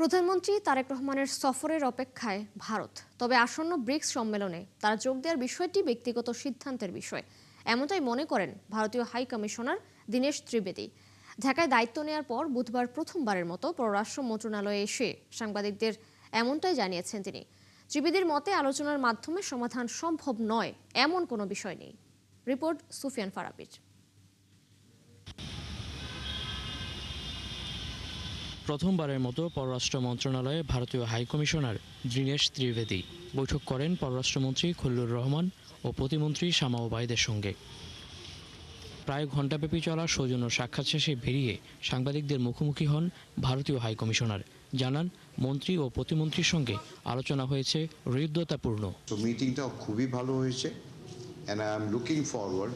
প্রধানমন্ত্রী তারেক রহমানের সফরের অপেক্ষায় ভারত। তবে আসন্ন ব্রিক্স সম্মেলনে তারা যোগ দেওয়ার বিষয়টি ব্যক্তিগত সিদ্ধান্তের বিষয়, এমনটাই মনে করেন ভারতীয় হাই কমিশনার দীনেশ ত্রিবেদী। ঢাকায় দায়িত্ব নেওয়ার পর বুধবার প্রথমবারের মতো পররাষ্ট্র মন্ত্রণালয়ে এসে সাংবাদিকদের এমনটাই জানিয়েছেন তিনি। ত্রিবেদীর মতে আলোচনার মাধ্যমে সমাধান সম্ভব নয় এমন কোনো বিষয় নেই। রিপোর্ট সুফিয়ান ফারাবির। প্রথমবারের মতো পররাষ্ট্র মন্ত্রণালয়ে ভারতীয় হাইকমিশনার দীনেশ ত্রিবেদী বৈঠক করেন পররাষ্ট্রমন্ত্রী খলিলুর রহমান ও প্রতিমন্ত্রী শামা ওবায়দের সঙ্গে। প্রায় ঘণ্টাব্যাপী চলা সৌজন্য সাক্ষাৎ শেষে বেরিয়ে সাংবাদিকদের মুখোমুখি হন ভারতীয় হাইকমিশনার। জানান, মন্ত্রী ও প্রতিমন্ত্রীর সঙ্গে আলোচনা হয়েছে হৃদ্যতাপূর্ণ। মিটিংটা খুবই ভালো হয়েছে and I am looking forward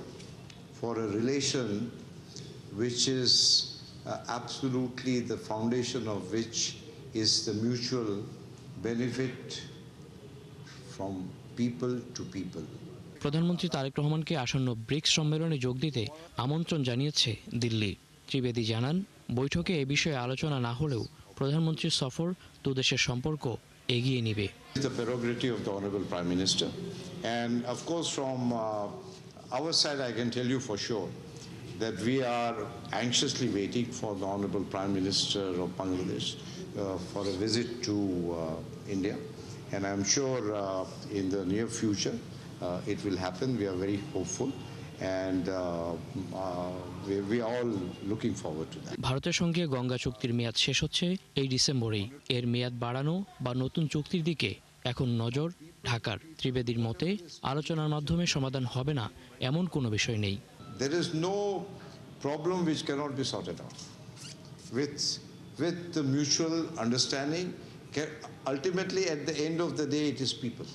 for a relation which is absolutely the foundation of which is the mutual benefit from people to people. প্রধানমন্ত্রী তারেক রহমানকে আসন্ন ব্রিক্স সম্মেলনে যোগ দিতে আমন্ত্রণ জানিয়েছে দিল্লি। ত্রিবেদী জানান, বৈঠকে এ বিষয়ে আলোচনা না হলেও প্রধানমন্ত্রীর সফর দুদেশের সম্পর্ক এগিয়ে নেবে। The prerogative of the Honorable Prime Minister, and of course from our side I can tell you for sure that we are anxiously waiting for the Honorable Prime Minister of Bangladesh for a visit to India, and I'm sure in the near future it will happen. We are very hopeful and we are all looking forward to that. ভারতের সঙ্গে গঙ্গা চুক্তির মেয়াদ শেষ হচ্ছে এই ডিসেম্বরেই। এর মেয়াদ বাড়ানো বা নতুন চুক্তির দিকে এখন নজর ঢাকার। ত্রিবেদীর মতে আলোচনার মাধ্যমে সমাধান হবে না এমন কোনো বিষয় নেই। There is no problem which cannot be sorted out with the mutual understanding. Ultimately at the end of the day it is people.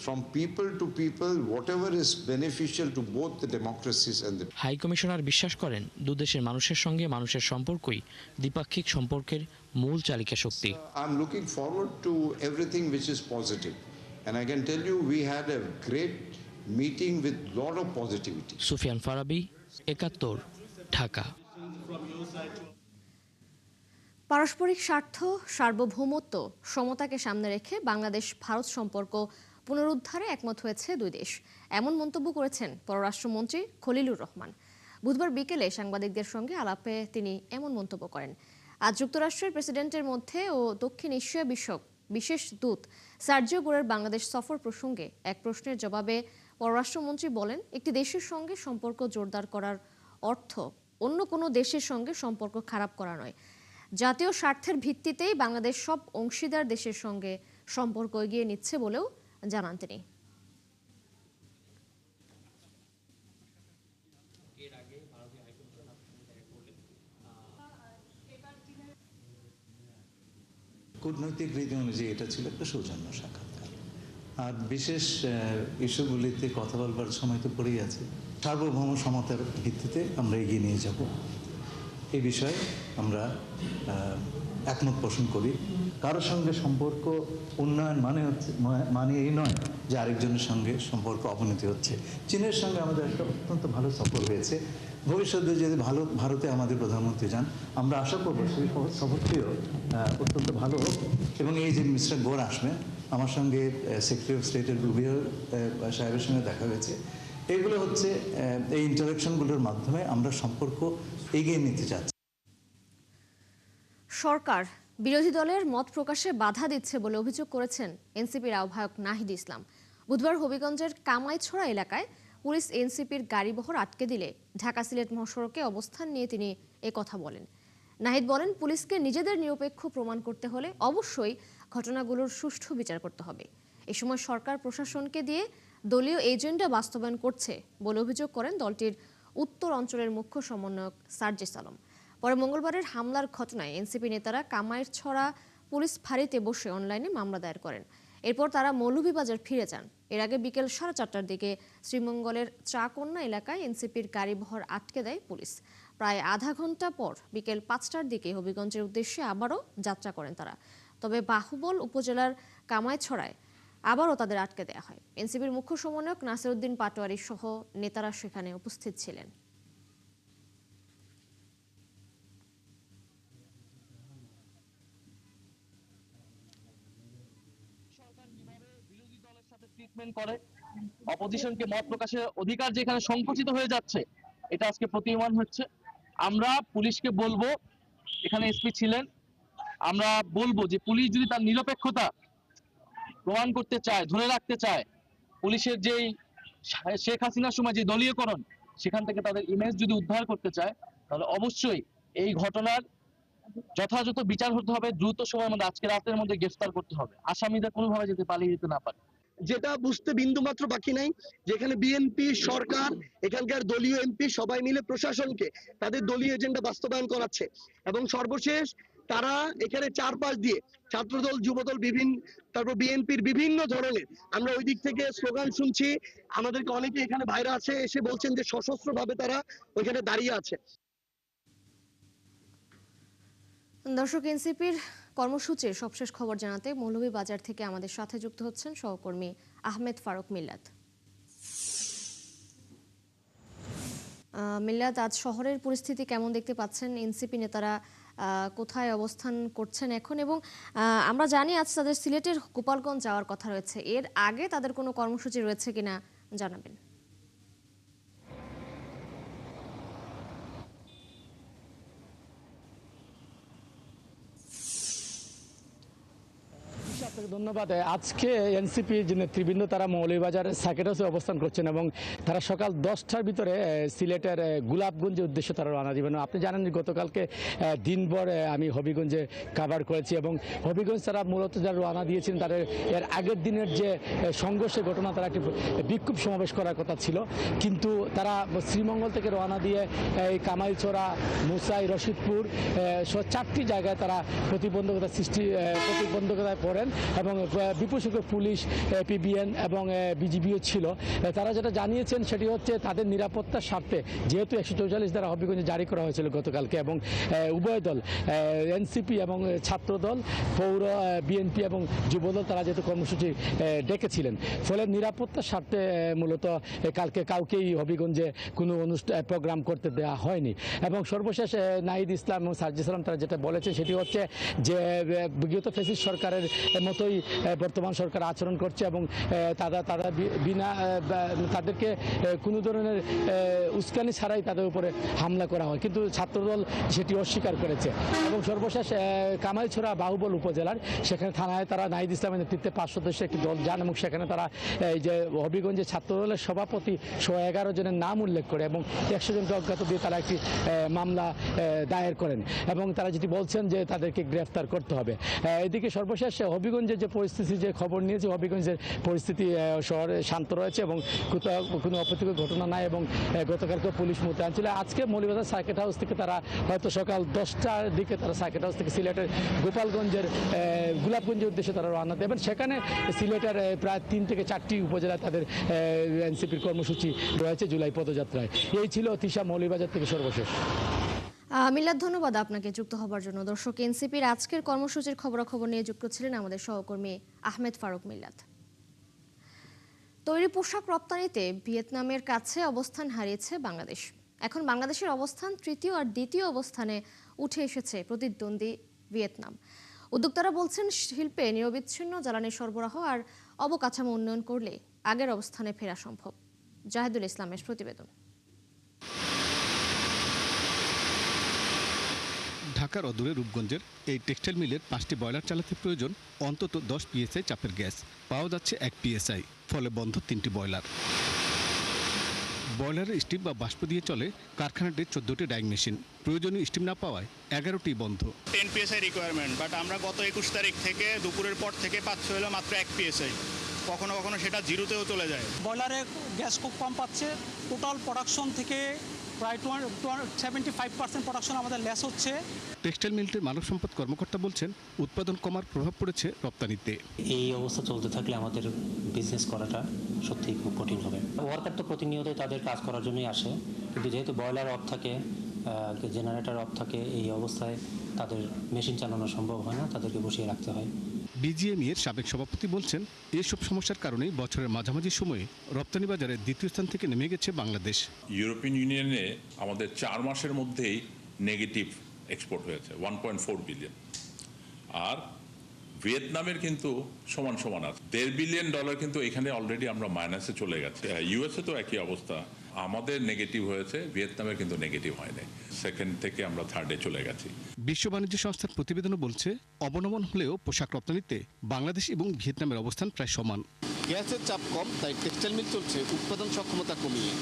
From people to people, whatever is beneficial to both the democracies and the... high commissioner বিশ্বাস করেন, দুদেশের মানুষের সঙ্গে মানুষের সম্পর্কই দ্বিপাক্ষিক সম্পর্কের মূল চালিকা শক্তি। I'm looking forward to everything which is positive, and I can tell you we had a great meeting with lot of positivity. Sufian Farabi, ৭১, Dhaka. পারস্পরিক স্বার্থ, সার্বভৌমত্ব, সমতাকে সামনে রেখে বাংলাদেশ ভারত সম্পর্ক পুনরুদ্ধারে একমত হয়েছে দুই দেশ, এমন মন্তব্য করেছেন পররাষ্ট্রমন্ত্রী খলিলুর রহমান। বুধবার বিকেলে সাংবাদিকদের সঙ্গে আলাপে তিনি এমন মন্তব্য করেন। আজ যুক্তরাষ্ট্রের প্রেসিডেন্টের মধ্যে ও দক্ষিণ এশিয়া বিষয়ক বিশেষ দূত সার্জিও গোরের বাংলাদেশ সফর প্রসঙ্গে এক প্রশ্নের জবাবে পররাষ্ট্রমন্ত্রী বলেন, একটি দেশের সঙ্গে সম্পর্ক জোরদার করার অর্থ অন্য কোনো দেশের সঙ্গে সম্পর্ক খারাপ করা নয়। জাতীয় স্বার্থের ভিত্তিতেই বাংলাদেশ সব অংশীদার দেশের সঙ্গে সম্পর্ক এগিয়ে নিচ্ছে বলেও জানান তিনি। কূটনৈতিক রীতি অনুযায়ী এটা ছিল একটা সৌজন্য সাক্ষাৎকার, আর বিশেষ ইস্যুগুলিতে কথা বলবার সময় তো পড়েই আছে। সার্বভৌম সমতার ভিত্তিতে আমরা এগিয়ে নিয়ে যাব এই বিষয়ে আমরা একমত পোষণ করি। কারোর সঙ্গে সম্পর্ক উন্নয়ন মানে এই নয় যে আরেকজনের সঙ্গে সম্পর্ক অবনতি হচ্ছে। চীনের সঙ্গে আমাদের একটা অত্যন্ত ভালো সফর হয়েছে। ভবিষ্যতে যদি ভারতে আমাদের প্রধানমন্ত্রী যান, আমরা আশা করব সেই সফরটিও অত্যন্ত ভালো হোক। এবং এই যে মিস্টার গোর আসবেন, আমার সঙ্গে সেক্রেটারি অফ স্টেটের রুবিও সাহেবের সঙ্গে দেখা হয়েছে। এগুলো হচ্ছে এই ইন্টারাকশনগুলোর মাধ্যমে আমরা সম্পর্ক এগিয়ে নিতে চাচ্ছি। সরকার বিরোধী দলের মত প্রকাশে বাধা দিচ্ছে বলে অভিযোগ করেছেন এনসিপির আহ্বায়ক নাহিদ ইসলাম। বুধবার হবিগঞ্জের কামাইছড়া এলাকায় পুলিশ এনসিপির গাড়িবহর আটকে দিলে ঢাকা সিলেট মহাসড়কে অবস্থান নিয়ে তিনি কথা বলেন। নাহিদ বলেন, পুলিশকে নিজেদের নিরপেক্ষ প্রমাণ করতে হলে অবশ্যই ঘটনাগুলোর সুষ্ঠু বিচার করতে হবে। এ সময় সরকার প্রশাসনকে দিয়ে দলীয় এজেন্ডা বাস্তবায়ন করছে বলে অভিযোগ করেন দলটির উত্তর অঞ্চলের মুখ্য সমন্বয়ক সার্জিস আলম। পরে মঙ্গলবারের হামলার ঘটনায় এনসিপি নেতারা কামাইছড়া পুলিশ ফাঁড়িতে বসে অনলাইনে মামলা দায়ের করেন। এরপর তারা মৌলভীবাজার ফিরে যান। এর আগে বিকেল 4:30টার দিকে শ্রীমঙ্গলের চাকন্যা এলাকায় এনসিপির গাড়িবহর আটকে দেয় পুলিশ। প্রায় আধা ঘন্টা পর বিকেল 5টার দিকে হবিগঞ্জের উদ্দেশ্যে আবারও যাত্রা করেন তারা। তবে বাহুবল উপজেলার কামাইছড়ায় আবারও তাদের আটকে দেওয়া হয়। এনসিপির মুখ্য সমন্বয়ক নাসিরউদ্দিন পাটোয়ারি সহ নেতারা সেখানে উপস্থিত ছিলেন। বিরোধী দলের সাথে ট্রিটমেন্ট করে, অপোজিশনকে মত প্রকাশের অধিকার যেখানে সংকুচিত হয়ে যাচ্ছে, এটা আজকে প্রতীয়মান হচ্ছে। আমরা পুলিশকে বলবো, এখানে এসপি ছিলেন, আমরা বলবো যে পুলিশ যদি তার নিরপেক্ষতা প্রমাণ করতে চায়, ধরে রাখতে চায়, পুলিশের যেই শেখ হাসিনার সময় যে দলীয়করণ, সেখান থেকে তাদের ইমেজ যদি উদ্ধার করতে চায়, তাহলে অবশ্যই এই ঘটনার যথাযথ বিচার হতে হবে, দ্রুত সময়ের মধ্যে, আজকে রাতের মধ্যে গ্রেফতার করতে হবে, আসামিদের কোনোভাবে যাতে পালিয়ে যেতে না পারে। যেটা বুঝতে বিন্দুমাত্র বাকি নাই, যেখানে বিএনপি সরকার, এখানকার দলীয় এমপি সবাই মিলে প্রশাসনকে তাদের দলীয় এজেন্ডা বাস্তবায়ন করাচ্ছে। এবং সর্বশেষ তারা এখানে চারপাশ দিয়ে ছাত্রদল, যুবদল, তারপর বিএনপির বিভিন্ন ধরনের, আমরা ওই দিক থেকে স্লোগান শুনছি। আমাদেরকে অনেকে এখানে বাইরে আছে এসে বলছেন যে সশস্ত্র ভাবে তারা ওইখানে দাঁড়িয়ে আছে। দর্শক, এনসিপির কর্মসূচির সবশেষ খবর জানাতে মৌলভীবাজার থেকে আমাদের সাথে যুক্ত হচ্ছেন সহকর্মী আহমেদ ফারুক মিল্লাত। মিল্লাত, আজ শহরের পরিস্থিতি কেমন দেখতে পাচ্ছেন? এনসিপি নেতারা কোথায় অবস্থান করছেন এখন? এবং আমরা জানি আজ তাদের সিলেটের গোপালগঞ্জ যাওয়ার কথা রয়েছে, এর আগে তাদের কোনো কর্মসূচি রয়েছে কিনা জানাবেন। আপনাকে ধন্যবাদ। আজকে এনসিপি যে নেতৃবৃন্দ তারা মৌলভীবাজারের সার্কিট হাউসে অবস্থান করছেন এবং তারা সকাল 10টার ভিতরে সিলেটের গোলাপগঞ্জের উদ্দেশ্যে তারা রওনা দিবেন। আপনি জানেন যে গতকালকে দিনভর আমি হবিগঞ্জে কাভার করেছি এবং হবিগঞ্জ তারা মূলত যারা রওনা দিয়েছিলেন তাদের এর আগের দিনের যে সংঘর্ষের ঘটনা, তারা একটি বিক্ষোভ সমাবেশ করার কথা ছিল, কিন্তু তারা শ্রীমঙ্গল থেকে রওনা দিয়ে এই কামাইছড়া, মুসাই, রশিদপুর সহ 4টি জায়গায় তারা প্রতিবন্ধকতায় পড়েন এবং বিপুল সংখ্যক পুলিশ, পিবিএন এবং বিজিবিও ছিল। তারা যেটা জানিয়েছেন সেটি হচ্ছে তাদের নিরাপত্তার স্বার্থে, যেহেতু 144 ধারা হবিগঞ্জে জারি করা হয়েছিল গতকালকে এবং উভয় দল এনসিপি এবং ছাত্রদল, পৌর বিএনপি এবং যুবদল তারা যেহেতু কর্মসূচি ডেকেছিলেন, ফলে নিরাপত্তার স্বার্থে মূলত কালকে কাউকেই হবিগঞ্জে কোনো প্রোগ্রাম করতে দেওয়া হয়নি। এবং সর্বশেষ নাহিদ ইসলাম এবং সার্জিস আলম তারা যেটা বলেছে সেটি হচ্ছে যে বিগত ফ্যাসিস্ট সরকারের মতোই বর্তমান সরকার আচরণ করছে এবং তাদেরকে কোনো ধরনের উস্কানি ছাড়াই তাদের উপরে হামলা করা হয়, কিন্তু ছাত্রদল সেটি অস্বীকার করেছে। এবং সর্বশেষ কামাইছড়া বাহুবল উপজেলার সেখানে থানায় তারা নাহিদ ইসলামের নেতৃত্বে 5 সদস্যের একটি দল যান এবং সেখানে তারা এই যে হবিগঞ্জের ছাত্রদলের সভাপতি 111 জনের নাম উল্লেখ করে এবং 100 জনকে অজ্ঞাত দিয়ে তারা একটি মামলা দায়ের করেন এবং তারা যেটি বলছেন যে তাদেরকে গ্রেফতার করতে হবে। এদিকে সর্বশেষ হবিগঞ্জের যে পরিস্থিতি, যে খবর নিয়েছে, হবিগঞ্জের পরিস্থিতি শহরে শান্ত রয়েছে এবং কোথাও কোনো অপ্রীতিকর ঘটনা নাই এবং গতকালকে পুলিশ মোতায়েন ছিল। আজকে মৌলভীবাজার সার্কিট হাউস থেকে তারা হয়তো সকাল 10টার দিকে তারা সার্কিট হাউস থেকে সিলেটের গোপালগঞ্জের গোলাপগঞ্জের উদ্দেশ্যে তারা রওনা দেবেন। সেখানে সিলেটের প্রায় 3 থেকে 4টি উপজেলায় তাদের এনসিপির কর্মসূচি রয়েছে জুলাই পদযাত্রায়। এই ছিল তিশা মৌলভীবাজার থেকে সর্বশেষ। মিল্লাত, ধন্যবাদ আপনাকে যুক্ত হবার জন্য। দর্শক, এনসিপির আজকের কর্মসূচির খবরাখবর নিয়ে যুক্ত ছিলেন আমাদের সহকর্মী আহমেদ ফারুক মিল্লাত। তৈরি পোশাক রপ্তানিতে ভিয়েতনামের কাছে অবস্থান হারিয়েছে বাংলাদেশ। এখন বাংলাদেশের অবস্থান তৃতীয় আর দ্বিতীয় অবস্থানে উঠে এসেছে প্রতিদ্বন্দ্বী ভিয়েতনাম। উদ্যোক্তারা বলছেন শিল্পে নিরবিচ্ছিন্ন জ্বালানি সরবরাহ আর অবকাঠামো উন্নয়ন করলে আগের অবস্থানে ফেরা সম্ভব। জাহিদুল ইসলামের প্রতিবেদন। ঢাকার অদূরে রূপগঞ্জের এই টেক্সটাইল মিলের 5টি বয়লার চালাতে প্রয়োজন অন্তত 10 PSI চাপের গ্যাস। পাওয়া যাচ্ছে 1 PSI, ফলে বন্ধ 3টি বয়লার। বয়লারের স্টিম বা বাষ্প দিয়ে চলে কারখানাটির 14টি ডাইং মেশিন। প্রয়োজনীয় স্টিম না পাওয়ায় 11টি বন্ধ। 10 PSI রিকোয়ারমেন্ট, বাট আমরা গত 21 তারিখ থেকে দুপুরের পর থেকে পাচ্ছি হলো মাত্র 1 PSI। কখনো কখনো সেটা জিরোতেও চলে যায়। বয়লারে গ্যাস খুব কম পাচ্ছে। টোটাল প্রোডাকশন থেকে প্রায় 75% প্রোডাকশন আমাদের লেস হচ্ছে। টেক্সটাইল মিলটির মানব সম্পদ কর্মকর্তা বলছেন উৎপাদন কমার প্রভাব পড়েছে রপ্তানিতে। এই অবস্থা চলতে থাকলে আমাদের বিজনেস করাটা সত্যিই খুব কঠিন হবে। ওয়ার্কার তো প্রতিনিয়তই তাদের কাজ করার জন্যই আসে, কিন্তু যেহেতু বয়লার অফ থাকে, জেনারেটর অফ থাকে, এই অবস্থায় তাদের মেশিন চালানো সম্ভব হয় না, তাদেরকে বসিয়ে রাখতে হয়। বিজিএমই এর সাবেক সভাপতি বলছেন এসব সমস্যার কারণেই বছরের মাঝামাঝি সময়ে রপ্তানি বাজারে দ্বিতীয় স্থান থেকে নেমে গেছে বাংলাদেশ। ইউরোপিয়ান ইউনিয়নে আমাদের 4 মাসের মধ্যেই নেগেটিভ এক্সপোর্ট হয়েছে 1.4 বিলিয়ন, আর ভিয়েতনামের কিন্তু সমান সমান আছে। $1.5 বিলিয়ন কিন্তু এখানে অলরেডি আমরা মাইনাসে চলে গেছে। ইউএসএ তো একই অবস্থা, আমাদের নেগেটিভ হয়েছে, ভিয়েতনামের কিন্তু নেগেটিভ হয়নি। সেকেন্ড থেকে আমরা থার্ডে চলে গেছি। বিশ্ব বাণিজ্য সংস্থার প্রতিবেদনও বলছে অবনমন হলেও পোশাক রপ্তানিতে বাংলাদেশ এবং ভিয়েতনামের অবস্থান প্রায় সমান। গ্যাসের চাপ কম, তাই টেক্সটাইল মিল চলছে উৎপাদন সক্ষমতা কমিয়ে।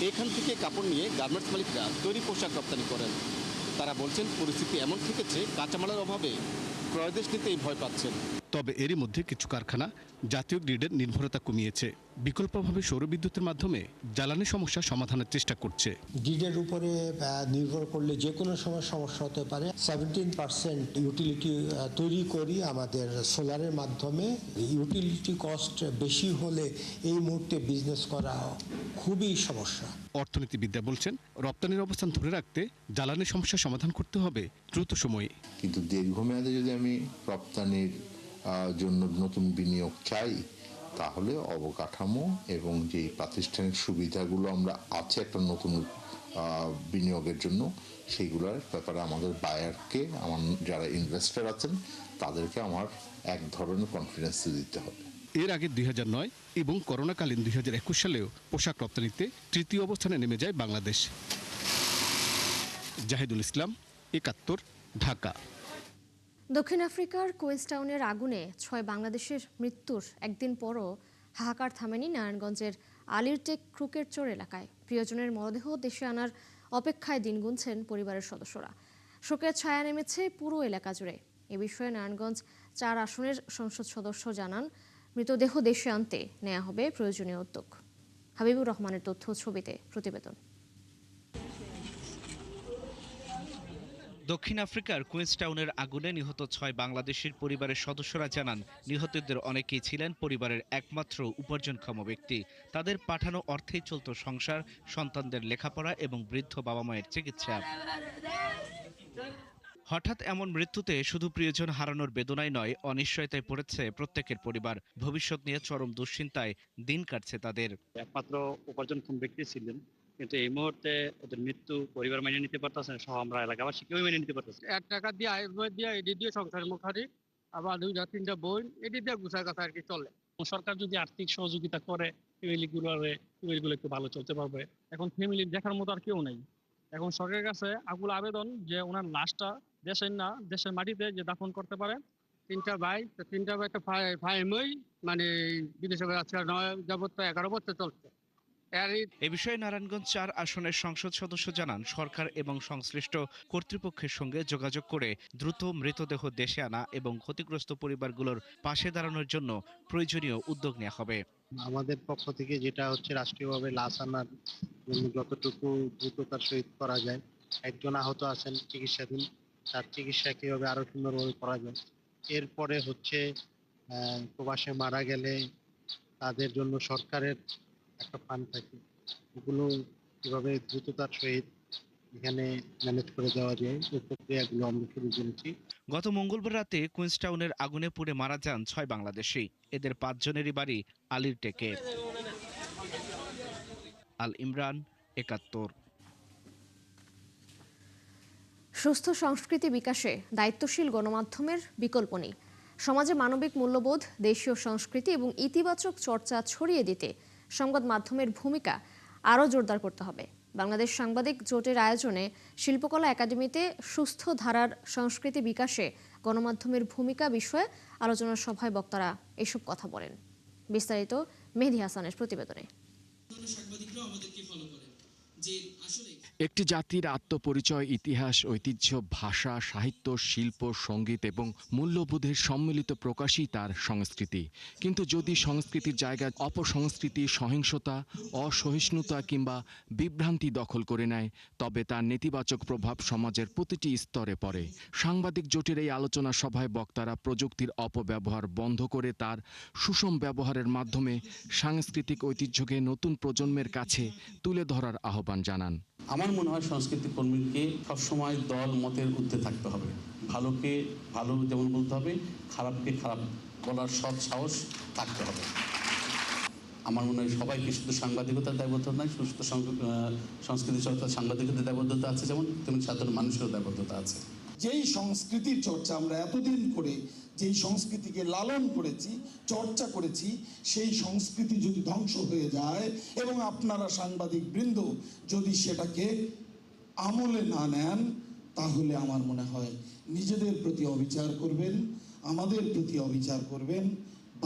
এখান থেকে কাপড় নিয়ে গার্মেন্টস মালিকরা তৈরি পোশাক রপ্তানি করেন। তারা বলছেন পরিস্থিতি এমন থেকেছে কাঁচামালের অভাবে ক্রয়দেশ নিতেই ভয় পাচ্ছেন। তবে এরই মধ্যে কিছু কারখানা জাতীয় গ্রিডের নির্ভরতা কমিয়েছে, বিকল্পভাবে সৌরবিদ্যুতের মাধ্যমে জ্বালানি সমস্যা সমাধানের চেষ্টা করছে। গ্রিডের উপরে নির্ভর করলে যে কোনো সময় সমস্যা হতে পারে। 17% ইউটিলিটি তৈরি করি আমাদের সোলারের মাধ্যমে। ইউটিলিটি কস্ট বেশি হলে এই মুহূর্তে বিজনেস করা খুবই সমস্যা। অর্থনীতিবিদরা বলছেন রপ্তানির অবস্থান ধরে রাখতে জ্বালানি সমস্যা সমাধান করতে হবে দ্রুত সময়ে। কিন্তু দীর্ঘমেয়াদে যদি আমি রপ্তানির জন্য নতুন বিনিয়োগ চাই, তাহলে অবকাঠামো এবং যে প্রাতিষ্ঠানিক সুবিধাগুলো আমরা আছে একটা নতুন বিনিয়োগের জন্য, সেইগুলোর ব্যাপারে আমাদের বায়ারকে, আমার যারা ইনভেস্টর আছেন তাদেরকে আমার এক ধরনের কনফিডেন্স দিতে হবে। এর আগে 2009 এবং করোনাকালীন 2021 সালেও পোশাক রপ্তানিতে তৃতীয় অবস্থানে নেমে যায় বাংলাদেশ। জাহিদুল ইসলাম, 71, ঢাকা। দক্ষিণ আফ্রিকার কুইন্সটাউনের আগুনে 6 বাংলাদেশের মৃত্যুর একদিন পরও হাহাকার থামেনি নারায়ণগঞ্জের আলিরটেক ক্রুকের চর এলাকায়। প্রিয়জনের মরদেহ দেশে আনার অপেক্ষায় দিন গুনছেন পরিবারের সদস্যরা। শোকের ছায়া নেমেছে পুরো এলাকা জুড়ে। এ বিষয়ে নারায়ণগঞ্জ 4 আসনের সংসদ সদস্য জানান, মৃতদেহ দেশে আনতে নেওয়া হবে প্রয়োজনীয় উদ্যোগ। হাবিবুর রহমানের তথ্য ছবিতে প্রতিবেদন। দক্ষিণ আফ্রিকার কুইন্সটাউনের আগুনে নিহত 6 বাংলাদেশের পরিবারের সদস্যরা জানান, নিহতদের অনেকেই ছিলেন পরিবারের একমাত্র উপার্জনক্ষম ব্যক্তি। তাদের পাঠানো অর্থেই চলত সংসার, সন্তানদের লেখাপড়া এবং বৃদ্ধ বাবা মায়ের চিকিৎসা। হঠাৎ এমন মৃত্যুতে শুধু প্রিয়জন হারানোর বেদনাই নয়, অনিশ্চয়তায় পড়েছে প্রত্যেকের পরিবার। ভবিষ্যৎ নিয়ে চরম দুশ্চিন্তায় দিন কাটছে তাদের। একমাত্র উপার্জনক্ষম ব্যক্তি ছিলেন, কিন্তু এই মুহূর্তে ওদের মৃত্যু পরিবার মেনে নিতে পারতেছে না, সহ আমরা এলাকাবাসী কেউ মেনে নিতে পারতেছে। 1 টাকা দিয়ে আয় দিয়ে এটি দিয়ে সংসার মুখারি, আবার 2-3টা বই এটি দিয়ে গুছার কথা আর কি চলে। সরকার যদি আর্থিক সহযোগিতা করে ফ্যামিলিগুলো একটু ভালো চলতে পারবে। এখন ফ্যামিলি দেখার মতো আর কেউ নেই। এখন সরকারের কাছে আকুল আবেদন যে ওনার লাশটা দেশের মাটিতে যে দাফন করতে পারে। 3টা ভাই একটা ভাই মানে বিদেশে আজকে 11 বছর চলছে। এ বিষয়ে নারায়ণগঞ্জ 4 আসনের সংসদ সদস্য জানান, সরকার এবং সংশ্লিষ্ট কর্তৃপক্ষের সঙ্গে যোগাযোগ করে দ্রুত মৃতদেহ দেশে আনা এবং ক্ষতিগ্রস্ত পরিবারগুলোর পাশে দাঁড়ানোর জন্য প্রয়োজনীয় উদ্যোগ নেওয়া হবে। আমাদের পক্ষ থেকে যেটা হচ্ছে রাষ্ট্রীয়ভাবে লাশ আনার জন্য যতটুকু দ্রুততার সহিত করা যায়। একজন আহত আছেন চিকিৎসাধীন, তার চিকিৎসা কিভাবে আরো সুন্দরভাবে করা যায়। এরপরে হচ্ছে প্রবাসে মারা গেলে তাদের জন্য সরকারের একটা ফান্ড থাকে, ওগুলো কিভাবে দ্রুততার সহিত এখানে ম্যানেজ করে দেওয়া যায়, এই প্রক্রিয়াগুলো আমরা শুরু করেছি। গত মঙ্গলবার রাতে কুইন্সটাউনের আগুনে পুড়ে মারা যান 6 বাংলাদেশি। এদের 5 জনেরই বাড়ি আলিরটেকে। আল ইমরান, 71। সুস্থ সংস্কৃতি বিকাশে দায়িত্বশীল গণমাধ্যমের বিকল্প নেই। সমাজে মানবিক মূল্যবোধ, দেশীয় সংস্কৃতি এবং ইতিবাচক চর্চা ছড়িয়ে দিতে সংবাদ মাধ্যমের ভূমিকা আরও জোরদার করতে হবে। বাংলাদেশ সাংবাদিক জোটের আয়োজনে শিল্পকলা একাডেমিতে সুস্থ ধারার সংস্কৃতি বিকাশে গণমাধ্যমের ভূমিকা বিষয়ে আলোচনা সভায় বক্তারা এসব কথা বলেন। বিস্তারিত মেহেদী হাসানের প্রতিবেদনে। একটি জাতির আত্মপরিচয়, ইতিহাস, ঐতিহ্য, ভাষা, সাহিত্য, শিল্প, সঙ্গীত এবং মূল্যবোধের সম্মিলিত প্রকাশই তার সংস্কৃতি। কিন্তু যদি সংস্কৃতির জায়গায় অপসংস্কৃতি, সহিংসতা, অসহিষ্ণুতা কিংবা বিভ্রান্তি দখল করে নেয়, তবে তার নেতিবাচক প্রভাব সমাজের প্রতিটি স্তরে পড়ে। সাংবাদিক জোটের এই আলোচনা সভায় বক্তারা প্রযুক্তির অপব্যবহার বন্ধ করে তার সুষম ব্যবহারের মাধ্যমে সাংস্কৃতিক ঐতিহ্যকে নতুন প্রজন্মের কাছে তুলে ধরার আহ্বান জানান। আমার মনে হয় সংস্কৃতি কর্মীকে সবসময় দল মতের ঊর্ধ্বে থাকতে হবে। ভালোকে ভালো যেমন বলতে হবে, খারাপকে খারাপ বলার সৎ সাহস থাকতে হবে। আমার মনে হয় সবাইকে শুধু সাংবাদিকতার দায়বদ্ধতা নয়, সুস্থ সংস্কৃতি চর্চার সাংবাদিকতার দায়বদ্ধতা আছে যেমন, তেমনি সাধারণ মানুষেরও দায়বদ্ধতা আছে। যেই সংস্কৃতির চর্চা আমরা এতদিন করে যেই সংস্কৃতিকে লালন করেছি, চর্চা করেছি, সেই সংস্কৃতি যদি ধ্বংস হয়ে যায় এবং আপনারা সাংবাদিক বৃন্দ যদি সেটাকে আমলে না নেন, তাহলে আমার মনে হয় নিজেদের প্রতি অবিচার করবেন, আমাদের প্রতি অবিচার করবেন,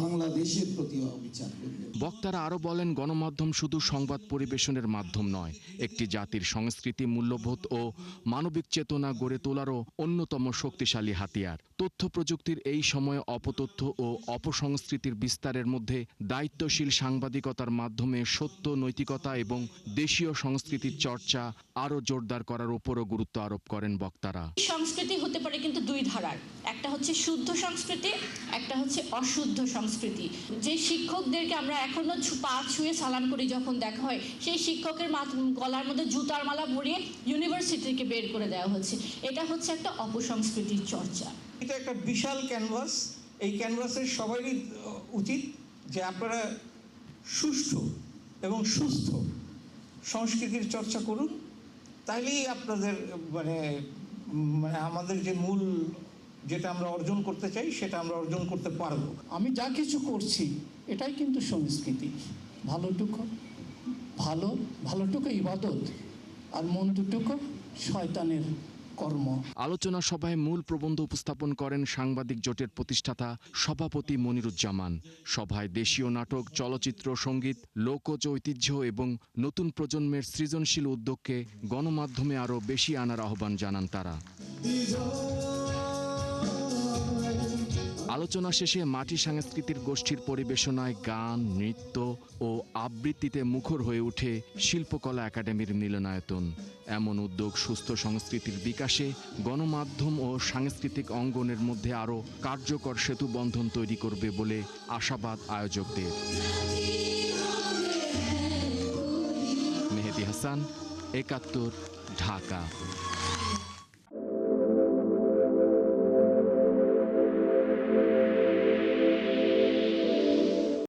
বাংলাদেশের প্রতি অবিচার করবেন। বক্তারা আরও বলেন, গণমাধ্যম শুধু সংবাদ পরিবেশনের মাধ্যম নয়, একটি জাতির সংস্কৃতি, মূল্যবোধ ও মানবিক চেতনা গড়ে তোলারও অন্যতম শক্তিশালী হাতিয়ার। তথ্য প্রযুক্তির এই সময়ে অপতথ্য ও অপসংস্কৃতির বিস্তারের মধ্যে দায়িত্বশীল সাংবাদিকতার মাধ্যমে সত্য, নৈতিকতা এবং দেশীয় সংস্কৃতির চর্চা আরও জোরদার করার উপরও গুরুত্ব আরোপ করেন বক্তারা। সংস্কৃতি হতে পারে কিন্তু দুই ধারার, একটা হচ্ছে শুদ্ধ সংস্কৃতি, একটা হচ্ছে অশুদ্ধ সংস্কৃতি। যে শিক্ষকদেরকে আমরা এখনো পা ছুঁয়ে সালাম করি যখন দেখা হয়, সেই শিক্ষকের গলার মধ্যে জুতার মালা পরিয়ে ইউনিভার্সিটি থেকে বের করে দেওয়া হচ্ছে। এটা হচ্ছে একটা অপসংস্কৃতির চর্চা। এটা একটা বিশাল ক্যানভাস। এই ক্যানভাসের সবারই উচিত যে আপনারা সুষ্ঠু এবং সুস্থ সংস্কৃতির চর্চা করুন, তাইলেই আপনাদের মানে আমাদের যে মূল যেটা আমরা অর্জন করতে চাই সেটা আমরা অর্জন করতে পারবো। আমি যা কিছু করছি এটাই কিন্তু সংস্কৃতি। ভালোটুকু ইবাদত আর মন্দটুকু শয়তানের কর্ম। আলোচনা সভায় মূল প্রবন্ধ উপস্থাপন করেন সাংবাদিক জোটের প্রতিষ্ঠাতা সভাপতি মনিরুজ্জামান। সভায় দেশীয় নাটক, চলচ্চিত্র, সঙ্গীত, লোকজ ঐতিহ্য এবং নতুন প্রজন্মের সৃজনশীল উদ্যোগকে গণমাধ্যমে আরও বেশি আনার আহ্বান জানান তারা। আলোচনা শেষে মাটি সাংস্কৃতিক গোষ্ঠীর পরিবেশনায় গান, নৃত্য ও আবৃত্তিতে মুখর হয়ে ওঠে শিল্পকলা একাডেমির মিলনায়তন। এমন উদ্যোগ সুস্থ সংস্কৃতির বিকাশে গণমাধ্যম ও সাংস্কৃতিক অঙ্গনের মধ্যে আরও কার্যকর সেতুবন্ধন তৈরি করবে বলে আশাবাদ আয়োজকদের। মেহেদী হাসান, ৭১, ঢাকা।